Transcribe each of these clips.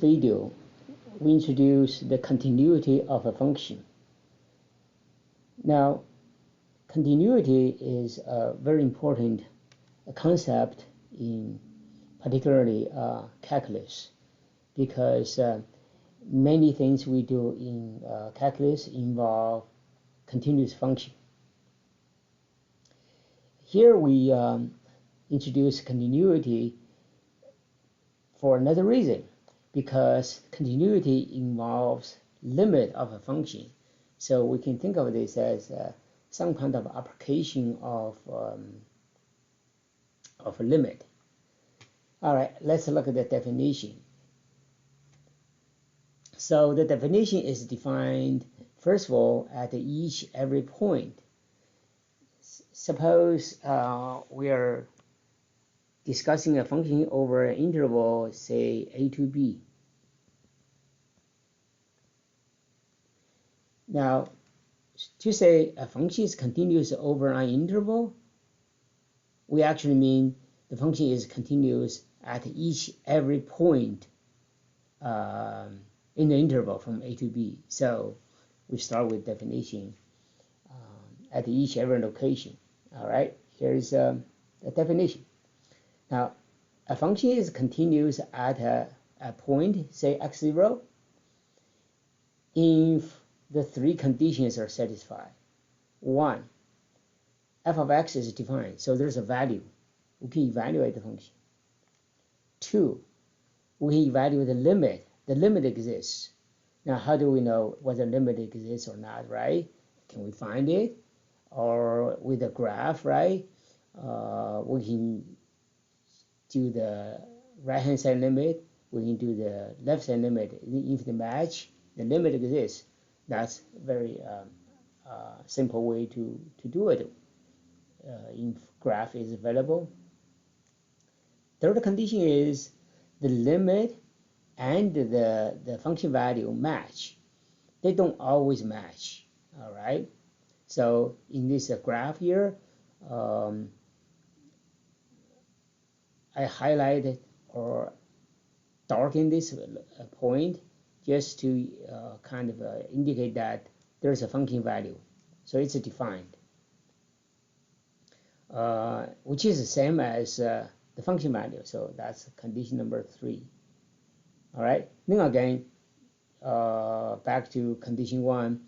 video, we introduce the continuity of a function. Now, continuity is a very important concept in particularly calculus, because many things we do in calculus involve continuous function. Here we introduce continuity for another reason, because continuity involves limit of a function. So we can think of this as some kind of application of a limit. All right, let's look at the definition. So the definition is defined, first of all, at every point. Suppose we are discussing a function over an interval, say a to b. Now, to say a function is continuous over an interval, we actually mean the function is continuous at every point in the interval from a to b. So we start with definition at every location. All right, here's the definition. Now, a function is continuous at a point, say x0, if the three conditions are satisfied. 1, f of x is defined, so there's a value. We can evaluate the function. 2, we evaluate the limit. The limit exists. Now, how do we know whether limit exists or not, right? Can we find it? Or with a graph, right? We can do the right-hand side limit. We can do the left-side limit. If they match, the limit exists. That's a very simple way to do it. If graph is available. Third condition is the limit and the function value match. They don't always match, all right? So in this graph here, I highlighted or darkened this point just to kind of indicate that there's a function value. So it's defined, which is the same as the function value. So that's condition number 3. All right, then again, back to condition 1.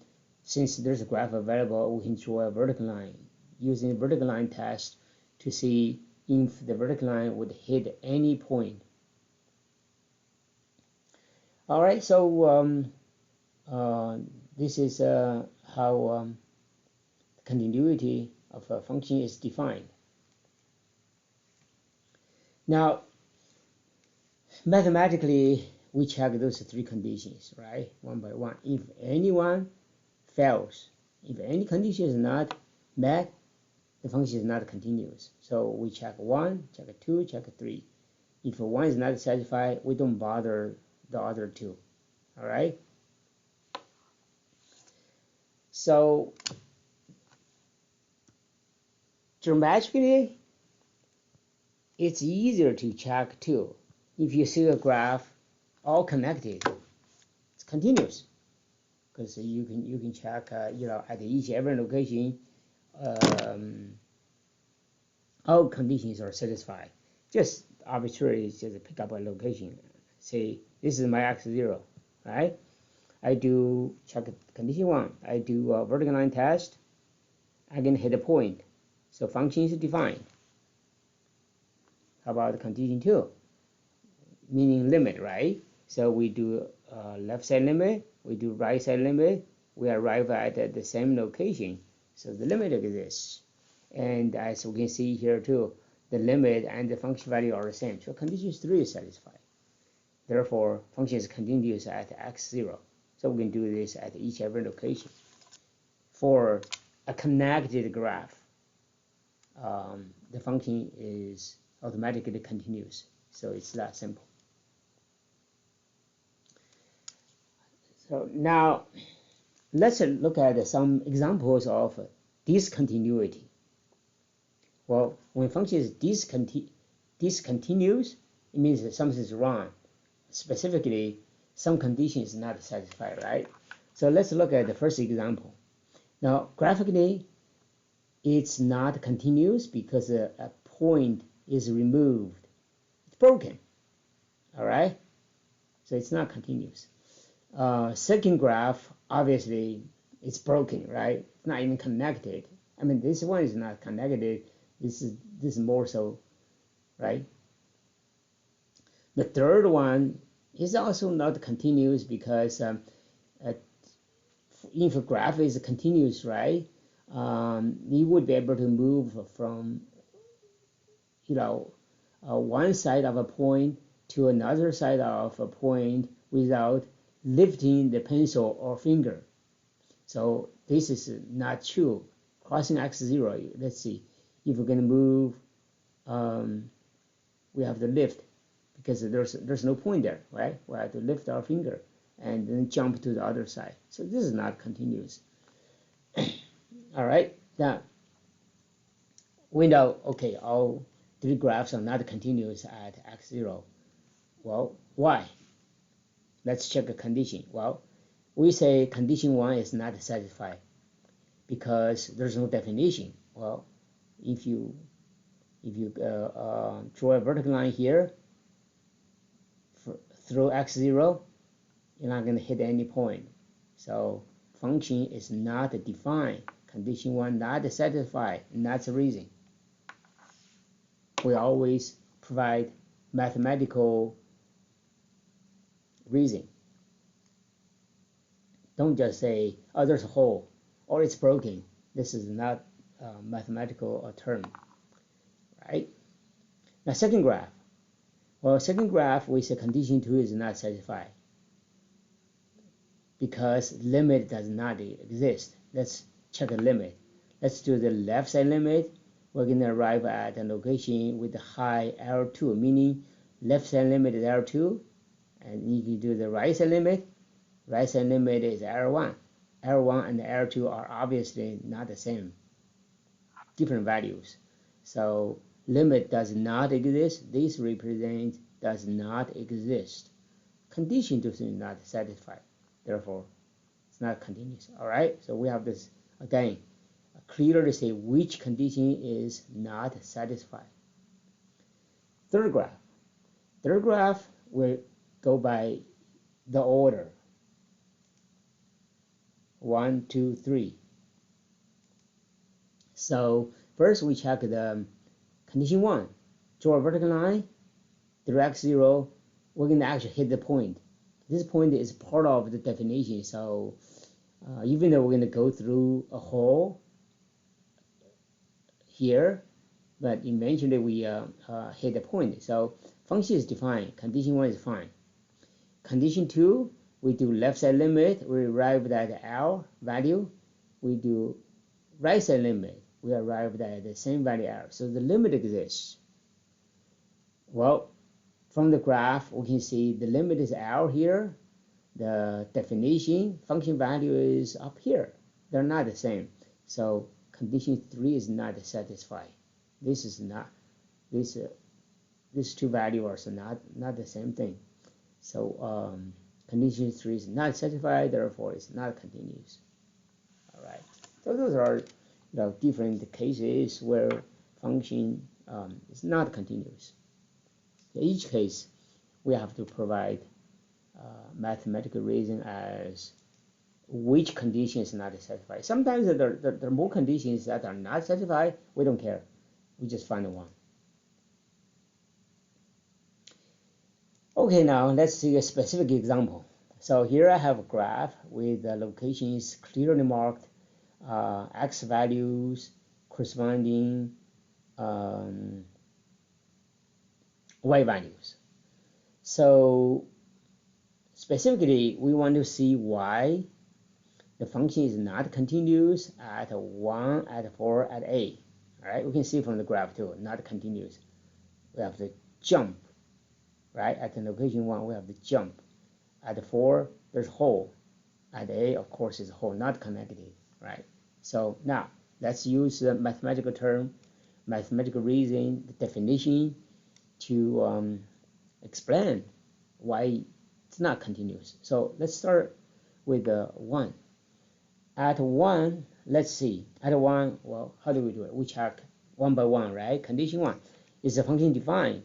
Since there's a graph available, we can draw a vertical line using the vertical line test to see if the vertical line would hit any point. All right, so this is how continuity of a function is defined. Now, mathematically, we check those 3 conditions, right? One by one. If any one fails, if any condition is not met, the function is not continuous. So we check 1, check 2, check 3. If 1 is not satisfied, we don't bother the other 2. All right? So geometrically, it's easier to check 2. If you see a graph all connected, it's continuous, because you can check at every location all conditions are satisfied. Just arbitrarily just pick up a location. Say this is my x0, right? I do check condition 1. I do a vertical line test. I can hit a point. So function is defined. How about condition 2? Meaning limit, right? So we do left side limit, we do right side limit, we arrive at the same location. So the limit exists. And as we can see here too, the limit and the function value are the same. So condition 3 is satisfied. Therefore, function is continuous at x0. So we can do this at every location. For a connected graph, the function is automatically continuous. So it's that simple. So now let's look at some examples of discontinuity. Well, when function is discontinuous, it means that something is wrong. specifically some condition is not satisfied, right? So let's look at the first example. Now, graphically, it's not continuous because a point is removed. It's broken, all right? So it's not continuous. Second graph, obviously, it's broken, right? It's not even connected. I mean, this one is not connected. This is more so, right? The third one is also not continuous because if a graph is continuous, right? You would be able to move from, one side of a point to another side of a point without lifting the pencil or finger. So this is not true. Crossing x0, let's see. If we're going to move, we have to lift because there's no point there, right? We have to lift our finger and then jump to the other side. So this is not continuous. All right, now we know, okay, all three graphs are not continuous at x0. Well, why? Let's check a condition. Well, we say condition 1 is not satisfied because there's no definition. Well, if you draw a vertical line here through x0, you're not going to hit any point. So function is not defined. Condition 1 not satisfied, and that's the reason. We always provide mathematical reason. Don't just say, oh, there's a hole, or it's broken. This is not a mathematical term, right? Now, second graph. Well, second graph, we say condition 2 is not satisfied because limit does not exist. Let's check a limit. Let's do the left side limit. We're going to arrive at a location with a high L2, meaning left side limit is L2, and you can do the right side limit. Right side limit is L1. L1 and L2 are obviously not the same, different values. So limit does not exist. This represents does not exist. Condition 2 is not satisfied. Therefore, it's not continuous. All right. So we have this again. Clearly say which condition is not satisfied. Third graph. Third graph will go by the order. 1, 2, 3. So first we check the condition 1. Draw a vertical line, direct 0. We're going to actually hit the point. This point is part of the definition. So even though we're going to go through a hole here, but eventually we hit the point. So function is defined. Condition 1 is fine. Condition 2, we do left side limit, we arrive at L value. We do right side limit, we arrive at the same value L. So the limit exists. Well, from the graph, we can see the limit is L here. The definition, function value is up here. They're not the same. So condition 3 is not satisfied. This is not, these two values are not the same thing. So condition 3 is not satisfied, therefore it's not continuous. All right. So those are different cases where function is not continuous. In each case, we have to provide mathematical reason as which condition is not satisfied. Sometimes there are more conditions that are not satisfied. We don't care. We just find one. Okay, now let's see a specific example. So here I have a graph with the locations clearly marked, x values corresponding y values. So specifically, we want to see why the function is not continuous at 1, at 4, at a. All right, we can see from the graph too, not continuous. We have to jump, right? At the location 1, we have to jump. At 4, there's a hole. At a, of course, is a hole, not connected, right? So now let's use the mathematical term, mathematical reason, the definition to explain why it's not continuous. So let's start with 1. At 1, let's see. At 1, well, how do we do it? We check one by one, right? Condition 1, is the function defined?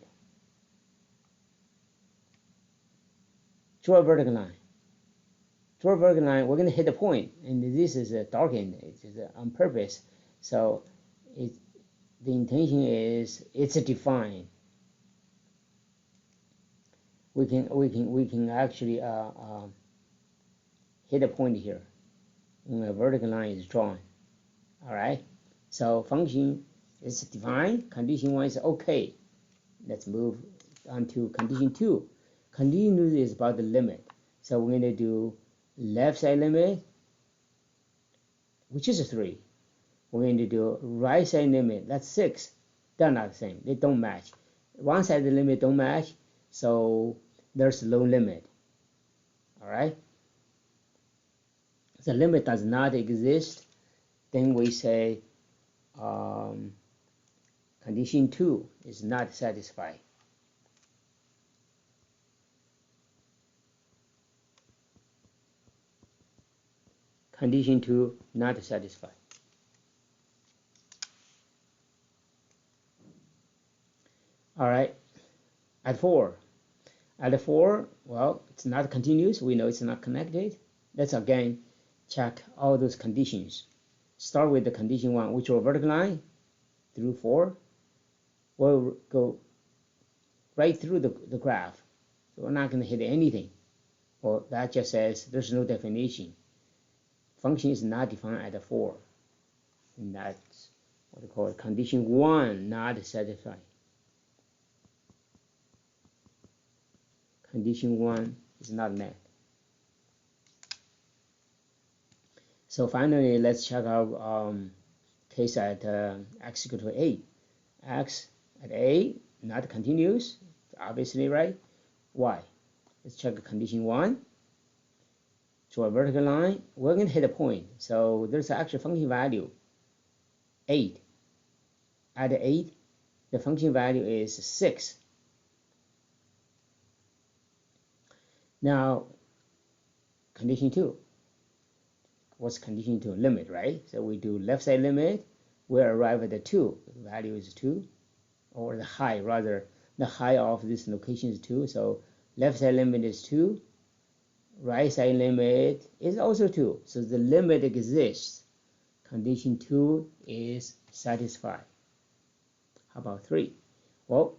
Draw a vertical line. Draw a vertical line, we're going to hit the point, and this is darkened. It's on purpose. So the intention is it's defined. We can actually hit a point here when a vertical line is drawn. All right. So function is defined. Condition 1 is okay. Let's move on to condition 2. Condition 2 is about the limit. So we're going to do left side limit, which is 3. We're going to do right side limit, that's 6. They're not the same. They don't match. One side the limit don't match, so there's low limit. All right. The limit does not exist. Then we say condition 2 is not satisfied. Condition 2 not satisfied. All right. At 4, well, it's not continuous. We know it's not connected. Let's again check all those conditions. Start with the condition 1, which are vertical line through 4. We'll go right through the graph. So we're not going to hit anything. Well, that just says there's no definition. Function is not defined at 4. And that's what we call condition 1 not satisfied. Condition 1 is not met. So finally, let's check out case at x equal to 8. X at 8, not continuous, obviously, right? Why? Let's check condition 1. So a vertical line, we're going to hit a point. So there's an actual function value, 8. At 8, the function value is 6. Now, condition 2. What's condition 2? Limit, right? So we do left side limit. We arrive at the 2. The value is 2. Or the high, rather. The high of this location is 2. So left side limit is 2. Right side limit is also 2. So the limit exists. Condition 2 is satisfied. How about 3? Well,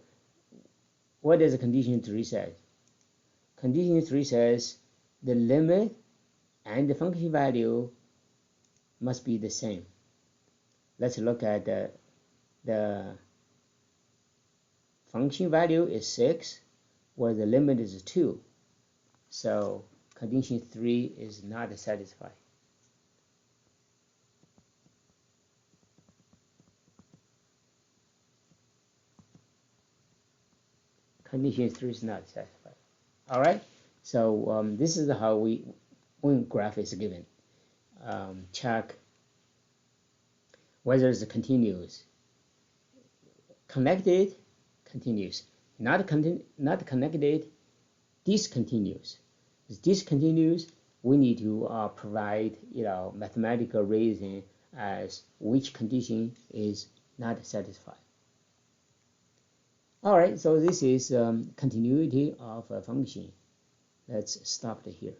what does condition 3 say? Condition 3 says the limit and the function value must be the same. Let's look at the function value is 6, where the limit is 2. So condition 3 is not satisfied. Condition 3 is not satisfied. All right. So this is how when graph is given, check whether it's continuous. Connected, continuous. Not connected, discontinuous. It's discontinuous. We need to provide mathematical reason as which condition is not satisfied. All right, so this is continuity of a function. Let's stop it here.